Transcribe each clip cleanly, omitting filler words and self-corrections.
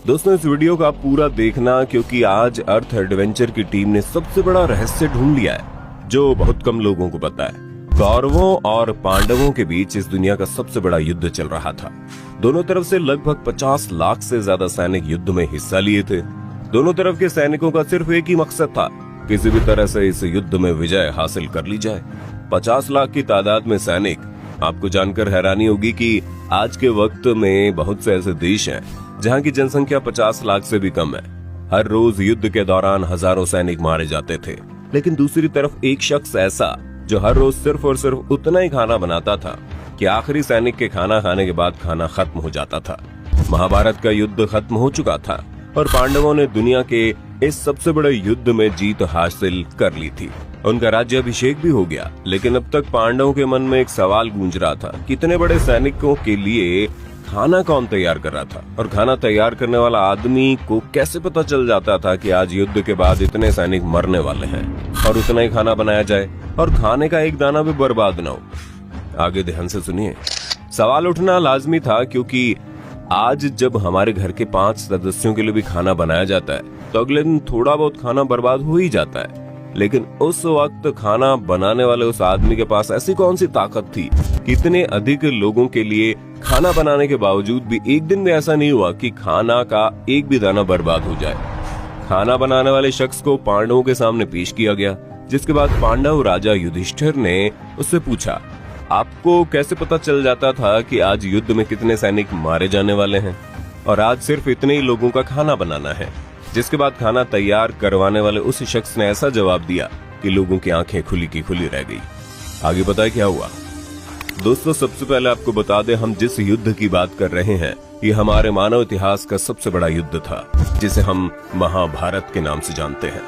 दोस्तों इस वीडियो को आप पूरा देखना, क्योंकि आज अर्थ एडवेंचर की टीम ने सबसे बड़ा रहस्य ढूंढ लिया है जो बहुत कम लोगों को पता है। कौरवों और पांडवों के बीच इस दुनिया का सबसे बड़ा युद्ध चल रहा था। दोनों तरफ से लगभग 50 लाख से ज्यादा सैनिक युद्ध में हिस्सा लिए थे। दोनों तरफ के सैनिकों का सिर्फ एक ही मकसद था, किसी भी तरह से इस युद्ध में विजय हासिल कर ली जाए। 50 लाख की तादाद में सैनिक, आपको जानकर हैरानी होगी कि आज के वक्त में बहुत से ऐसे देश हैं जहां की जनसंख्या 50 लाख से भी कम है। हर रोज युद्ध के दौरान हजारों सैनिक मारे जाते थे, लेकिन दूसरी तरफ एक शख्स ऐसा जो हर रोज सिर्फ और सिर्फ उतना ही खाना बनाता था कि आखिरी सैनिक के खाना खाने के बाद खाना खत्म हो जाता था। महाभारत का युद्ध खत्म हो चुका था और पांडवों ने दुनिया के इस सबसे बड़े युद्ध में जीत हासिल कर ली थी। उनका राज्याभिषेक भी हो गया, लेकिन अब तक पांडवों के मन में एक सवाल गूंज रहा था कि इतने बड़े सैनिकों के लिए खाना कौन तैयार कर रहा था, और खाना तैयार करने वाला आदमी को कैसे पता चल जाता था कि आज युद्ध के बाद इतने सैनिक मरने वाले हैं और उतना ही खाना बनाया जाए और खाने का एक दाना भी बर्बाद न हो। आगे ध्यान से सुनिए। सवाल उठना लाजमी था, क्योंकि आज जब हमारे घर के 5 सदस्यों के लिए भी खाना बनाया जाता है तो अगले दिन थोड़ा बहुत खाना बर्बाद हो ही जाता है। लेकिन उस वक्त खाना बनाने वाले उस आदमी के पास ऐसी कौन सी ताकत थी कि इतने अधिक लोगों के लिए खाना बनाने के बावजूद भी एक दिन में ऐसा नहीं हुआ कि खाना का एक भी दाना बर्बाद हो जाए। खाना बनाने वाले शख्स को पांडवों के सामने पेश किया गया, जिसके बाद पांडव राजा युधिष्ठिर ने उससे पूछा, आपको कैसे पता चल जाता था कि आज युद्ध में कितने सैनिक मारे जाने वाले हैं और आज सिर्फ इतने ही लोगों का खाना बनाना है। जिसके बाद खाना तैयार करवाने वाले उस शख्स ने ऐसा जवाब दिया कि लोगों की आंखें खुली की खुली रह गई। आगे बताए क्या हुआ। दोस्तों सबसे पहले आपको बता दें, हम जिस युद्ध की बात कर रहे हैं ये हमारे मानव इतिहास का सबसे बड़ा युद्ध था, जिसे हम महाभारत के नाम से जानते हैं।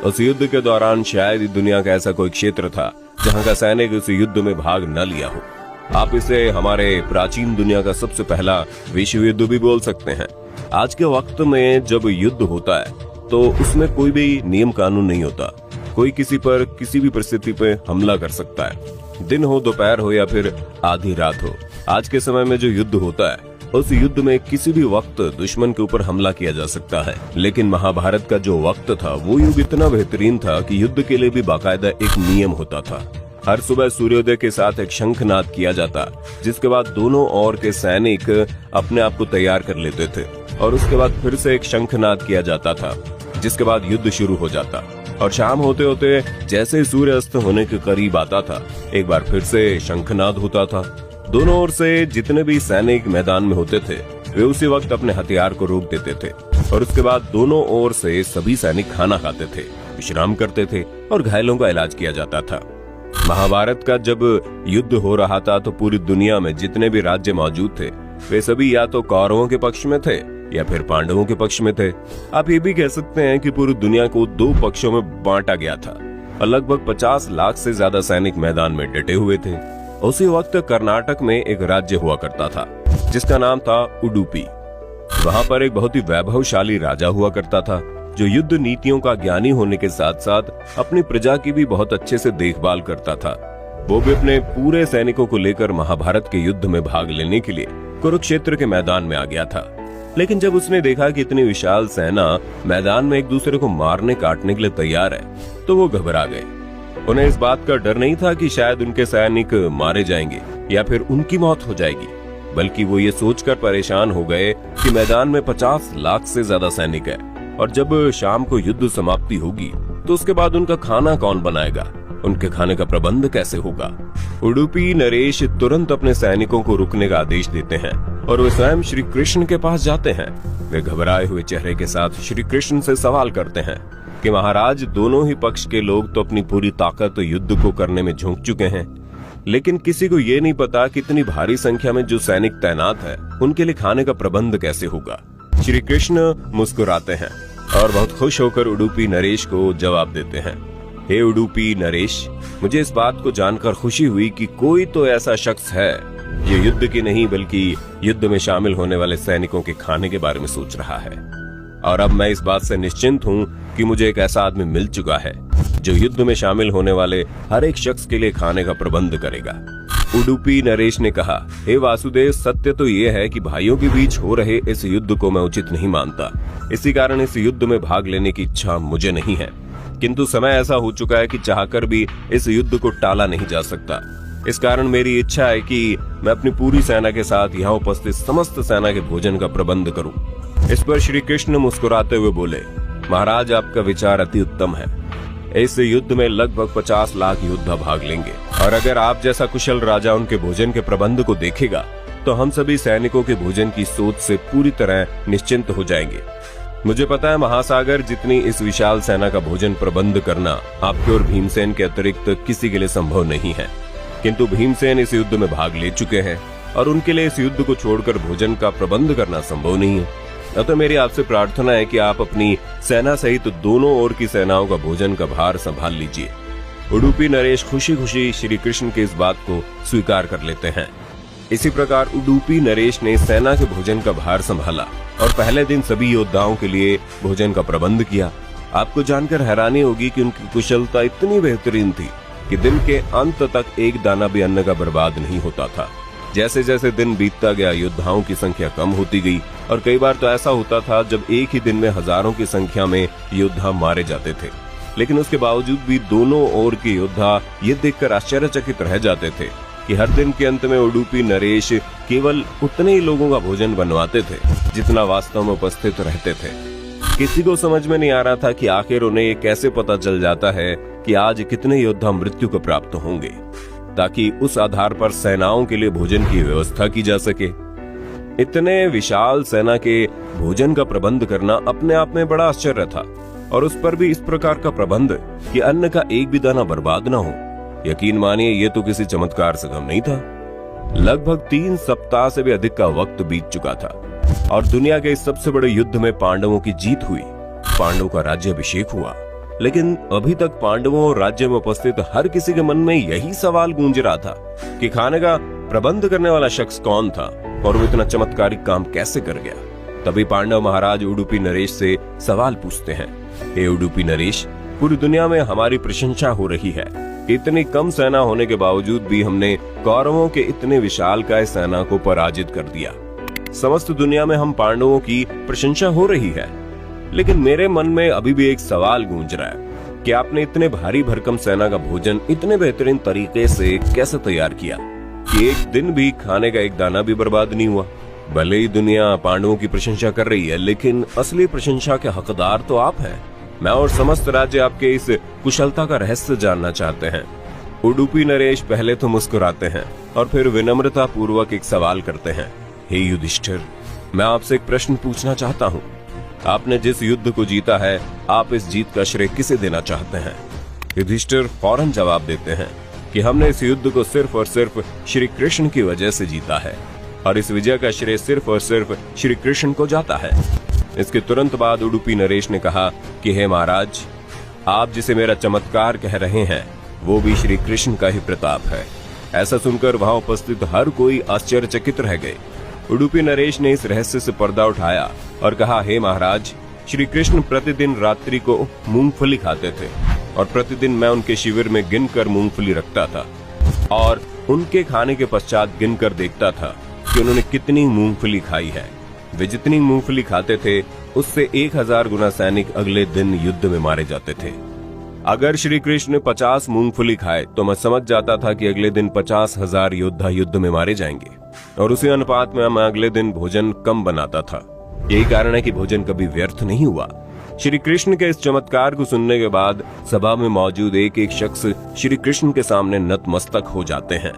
उस युद्ध के दौरान शायद दुनिया का ऐसा कोई क्षेत्र था जहां का सैनिक उस युद्ध में भाग न लिया हो। आप इसे हमारे प्राचीन दुनिया का सबसे पहला विश्व युद्ध भी बोल सकते हैं। आज के वक्त में जब युद्ध होता है तो उसमें कोई भी नियम कानून नहीं होता। कोई किसी पर किसी भी परिस्थिति पे हमला कर सकता है, दिन हो, दोपहर हो या फिर आधी रात हो। आज के समय में जो युद्ध होता है उस युद्ध में किसी भी वक्त दुश्मन के ऊपर हमला किया जा सकता है। लेकिन महाभारत का जो वक्त था वो युग इतना बेहतरीन था कि युद्ध के लिए भी बाकायदा एक नियम होता था। हर सुबह सूर्योदय के साथ एक शंखनाद किया जाता, जिसके बाद दोनों ओर के सैनिक अपने आप को तैयार कर लेते थे और उसके बाद फिर से एक शंखनाद किया जाता था, जिसके बाद युद्ध शुरू हो जाता। और शाम होते होते जैसे ही सूर्य अस्त होने के करीब आता था, एक बार फिर से शंखनाद होता था। दोनों ओर से जितने भी सैनिक मैदान में होते थे वे उसी वक्त अपने हथियार को रोक देते थे और उसके बाद दोनों ओर से सभी सैनिक खाना खाते थे, विश्राम करते थे और घायलों का इलाज किया जाता था। महाभारत का जब युद्ध हो रहा था तो पूरी दुनिया में जितने भी राज्य मौजूद थे वे सभी या तो कौरवों के पक्ष में थे या फिर पांडवों के पक्ष में थे। आप ये भी कह सकते हैं कि पूरी दुनिया को 2 पक्षों में बांटा गया था और लगभग 50 लाख से ज्यादा सैनिक मैदान में डटे हुए थे। उसी वक्त कर्नाटक में एक राज्य हुआ करता था जिसका नाम था उडुपी। वहां पर एक बहुत ही वैभवशाली राजा हुआ करता था जो युद्ध नीतियों का ज्ञानी होने के साथ साथ अपनी प्रजा की भी बहुत अच्छे से देखभाल करता था। वो भी अपने पूरे सैनिकों को लेकर महाभारत के युद्ध में भाग लेने के लिए कुरुक्षेत्र के मैदान में आ गया था। लेकिन जब उसने देखा कि इतनी विशाल सेना मैदान में एक दूसरे को मारने काटने के लिए तैयार है तो वो घबरा गए। उन्हें इस बात का डर नहीं था कि शायद उनके सैनिक मारे जाएंगे या फिर उनकी मौत हो जाएगी, बल्कि वो ये सोचकर परेशान हो गए कि मैदान में 50 लाख से ज्यादा सैनिक है और जब शाम को युद्ध समाप्ति होगी तो उसके बाद उनका खाना कौन बनाएगा, उनके खाने का प्रबंध कैसे होगा। उडुपी नरेश तुरंत अपने सैनिकों को रुकने का आदेश देते हैं और वे स्वयं श्री कृष्ण के पास जाते हैं। वे घबराए हुए चेहरे के साथ श्री कृष्ण से सवाल करते हैं कि महाराज, दोनों ही पक्ष के लोग तो अपनी पूरी ताकत युद्ध को करने में झोंक चुके हैं, लेकिन किसी को ये नहीं पता कि इतनी भारी संख्या में जो सैनिक तैनात है उनके लिए खाने का प्रबंध कैसे होगा। श्री कृष्ण मुस्कुराते हैं और बहुत खुश होकर उडुपी नरेश को जवाब देते हैं, हे उडुपी नरेश, मुझे इस बात को जानकर खुशी हुई कि कोई तो ऐसा शख्स है जो युद्ध की नहीं बल्कि युद्ध में शामिल होने वाले सैनिकों के खाने के बारे में सोच रहा है। और अब मैं इस बात से निश्चिंत हूँ कि मुझे एक ऐसा आदमी मिल चुका है जो युद्ध में शामिल होने वाले हर एक शख्स के लिए खाने का प्रबंध करेगा। उडुपी नरेश ने कहा, हे वासुदेव, सत्य तो ये है कि भाइयों के बीच हो रहे इस युद्ध को मैं उचित नहीं मानता। इसी कारण इस युद्ध में भाग लेने की इच्छा मुझे नहीं है। किंतु समय ऐसा हो चुका है कि चाहकर भी इस युद्ध को टाला नहीं जा सकता। इस कारण मेरी इच्छा है कि मैं अपनी पूरी सेना के साथ यहाँ उपस्थित समस्त सेना के भोजन का प्रबंध करूं। इस पर श्री कृष्ण मुस्कुराते हुए बोले, महाराज, आपका विचार अति उत्तम है। इस युद्ध में लगभग 50 लाख योद्धा भाग लेंगे और अगर आप जैसा कुशल राजा उनके भोजन के प्रबंध को देखेगा तो हम सभी सैनिकों के भोजन की सोच से पूरी तरह निश्चिंत हो जाएंगे। मुझे पता है महासागर, जितनी इस विशाल सेना का भोजन प्रबंध करना आपके और भीमसेन के अतिरिक्त किसी के लिए संभव नहीं है। किंतु भीमसेन इस युद्ध में भाग ले चुके हैं और उनके लिए इस युद्ध को छोड़कर भोजन का प्रबंध करना संभव नहीं है। अतः मेरी आपसे प्रार्थना है कि आप अपनी सेना सहित दोनों ओर की सेनाओं का भोजन का भार संभाल लीजिए। उडुपी नरेश खुशी खुशी श्री कृष्ण की इस बात को स्वीकार कर लेते हैं। इसी प्रकार उडुपी नरेश ने सेना के भोजन का भार संभाला और पहले दिन सभी योद्धाओं के लिए भोजन का प्रबंध किया। आपको जानकर हैरानी होगी कि उनकी कुशलता इतनी बेहतरीन थी कि दिन के अंत तक एक दाना भी अन्न का बर्बाद नहीं होता था। जैसे जैसे दिन बीतता गया, योद्धाओं की संख्या कम होती गई और कई बार तो ऐसा होता था जब एक ही दिन में हजारों की संख्या में योद्धा मारे जाते थे। लेकिन उसके बावजूद भी दोनों ओर के योद्धा ये देखकर आश्चर्यचकित रह जाते थे कि हर दिन के अंत में उडुपी नरेश केवल उतने ही लोगों का भोजन बनवाते थे जितना वास्तव में उपस्थित रहते थे। किसी को समझ में नहीं आ रहा था कि आखिर उन्हें ये कैसे पता चल जाता है कि आज कितने योद्धा मृत्यु को प्राप्त होंगे, ताकि उस आधार पर सेनाओं के लिए भोजन की व्यवस्था की जा सके। इतने विशाल सेना के भोजन का प्रबंध करना अपने आप में बड़ा आश्चर्य था और उस पर भी इस प्रकार का प्रबंध कि अन्न का एक भी दाना बर्बाद न हो। यकीन मानिए, ये तो किसी चमत्कार से कम नहीं था। लगभग 3 सप्ताह से भी अधिक का वक्त बीत चुका था और दुनिया के इस सबसे बड़े युद्ध में पांडवों की जीत हुई। पांडवों का राज्याभिषेक हुआ, लेकिन अभी तक पांडवों और राज्य में उपस्थित हर किसी के मन में यही सवाल गूंज रहा था कि खाने का प्रबंध करने वाला शख्स कौन था और वो इतना चमत्कारिक काम कैसे कर गया। तभी पांडव महाराज उडुपी नरेश से सवाल पूछते हैं, हे उडुपी नरेश, पूरी दुनिया में हमारी प्रशंसा हो रही है कि इतनी कम सेना होने के बावजूद भी हमने कौरवों के इतने विशालकाय सेना को पराजित कर दिया। समस्त दुनिया में हम पांडवों की प्रशंसा हो रही है, लेकिन मेरे मन में अभी भी एक सवाल गूंज रहा है कि आपने इतने भारी भरकम सेना का भोजन इतने बेहतरीन तरीके से कैसे तैयार किया कि एक दिन भी खाने का एक दाना भी बर्बाद नहीं हुआ। भले ही दुनिया पांडवों की प्रशंसा कर रही है, लेकिन असली प्रशंसा के हकदार तो आप हैं। मैं और समस्त राज्य आपके इस कुशलता का रहस्य जानना चाहते हैं। उडुपी नरेश पहले तो मुस्कुराते हैं और फिर विनम्रता पूर्वक एक सवाल करते हैं, हे युधिष्ठिर, मैं आपसे एक प्रश्न पूछना चाहता हूँ। आपने जिस युद्ध को जीता है, आप इस जीत का श्रेय किसे देना चाहते हैं? युधिष्ठिर फौरन जवाब देते हैं कि हमने इस युद्ध को सिर्फ और सिर्फ श्री कृष्ण की वजह से जीता है और इस विजय का श्रेय सिर्फ और सिर्फ श्री कृष्ण को जाता है। इसके तुरंत बाद उडुपी नरेश ने कहा कि हे महाराज, आप जिसे मेरा चमत्कार कह रहे हैं वो भी श्री कृष्ण का ही प्रताप है। ऐसा सुनकर वहां उपस्थित हर कोई आश्चर्यचकित रह गए। उडुपी नरेश ने इस रहस्य से पर्दा उठाया और कहा, हे महाराज, श्री कृष्ण प्रतिदिन रात्रि को मूंगफली खाते थे और प्रतिदिन मैं उनके शिविर में गिनकर मूंगफली रखता था और उनके खाने के पश्चात गिनकर देखता था कि उन्होंने कितनी मूंगफली खाई है। वे जितनी मूंगफली खाते थे उससे 1000 गुना सैनिक अगले दिन युद्ध में मारे जाते थे। अगर श्री कृष्ण ने 50 मूंगफली खाए तो मैं समझ जाता था कि अगले दिन 50,000 योद्धा युद्ध में मारे जाएंगे और उसी अनुपात में मैं अगले दिन भोजन कम बनाता था। यही कारण है कि भोजन कभी व्यर्थ नहीं हुआ। श्री कृष्ण के इस चमत्कार को सुनने के बाद सभा में मौजूद एक एक शख्स श्री कृष्ण के सामने नतमस्तक हो जाते हैं।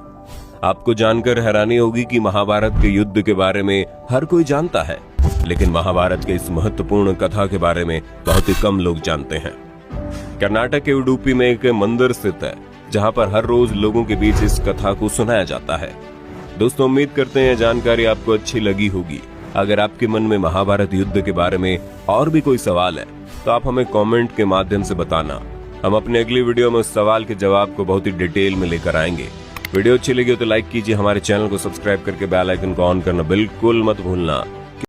आपको जानकर हैरानी होगी कि महाभारत के युद्ध के बारे में हर कोई जानता है, लेकिन महाभारत के इस महत्वपूर्ण कथा के बारे में बहुत ही कम लोग जानते हैं। कर्नाटक के उडुपी में एक मंदिर स्थित है जहां पर हर रोज लोगों के बीच इस कथा को सुनाया जाता है। दोस्तों, उम्मीद करते हैं जानकारी आपको अच्छी लगी होगी। अगर आपके मन में महाभारत युद्ध के बारे में और भी कोई सवाल है तो आप हमें कमेंट के माध्यम से बताना। हम अपने अगली वीडियो में उस सवाल के जवाब को बहुत ही डिटेल में लेकर आएंगे। वीडियो अच्छी लगी हो तो लाइक कीजिए, हमारे चैनल को सब्सक्राइब करके बेल आइकन को ऑन करना बिल्कुल मत भूलना।